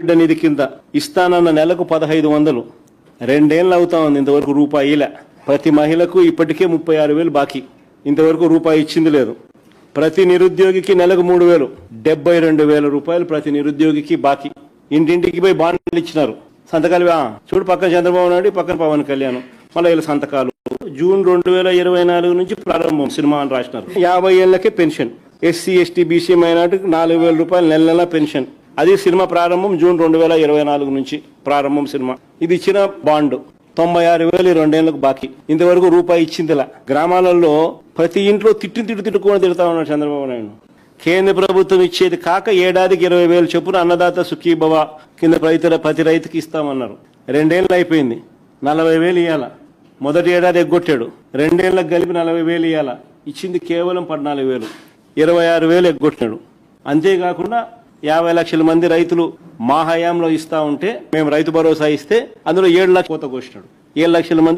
బిడ్డ నిధి కింద ఇస్తానన్న నెలకు 1500 రెండేళ్ళు అవుతా ఉంది, ఇంతవరకు రూపాయిలే. ప్రతి మహిళకు ఇప్పటికే 36,000 బాకీ, ఇంతవరకు రూపాయి ఇచ్చింది లేదు. ప్రతి నిరుద్యోగికి నెలకు 3,000, 72,000 రూపాయలు ప్రతి నిరుద్యోగికి బాకీ. ఇంటింటికి పోయి బాండ్లు ఇచ్చినారు, సంతకాలు. చూడు, పక్కన చంద్రబాబు నాయుడు, పక్కన పవన్ కళ్యాణ్, మళ్ళీ వీళ్ళ సంతకాలు. జూన్ 2024 నుంచి ప్రారంభం సినిమా అని రాసినారు. 50 ఏళ్లకే పెన్షన్, ఎస్సీ ఎస్టీ బీసీ మైనార్టీకి 4,000 రూపాయలు నెల నెల పెన్షన్. అది సినిమా ప్రారంభం జూన్ 2024 నుంచి ప్రారంభం సినిమా. ఇది ఇచ్చిన బాండ్ 96,000 రెండేళ్లకు బాకీ, ఇంతవరకు రూపాయి ఇచ్చిందిలా. గ్రామాలలో ప్రతి ఇంట్లో తిట్టుకొని తిడతా ఉన్నాడు చంద్రబాబు నాయుడు. కేంద్ర ప్రభుత్వం ఇచ్చేది కాక ఏడాదికి 20,000 చొప్పున అన్నదాత సుఖీభవ కింద ప్రతి రైతుకి ఇస్తామన్నారు. రెండేళ్ళు అయిపోయింది, 40,000 ఇవ్వాల. మొదటి ఏడాది ఎగ్గొట్టాడు, రెండేళ్లకు కలిపి 40,000 ఇవ్వాల. ఇచ్చింది కేవలం 14,000, 26,000 ఎగ్గొట్టాడు. అంతేకాకుండా 50 లక్షల మంది రైతులు మా హయాంలో ఇస్తా ఉంటే మేము రైతు భరోసా ఇస్తే అందులో 7 లక్షల కోత కోసినాడు. 7 లక్షల మంది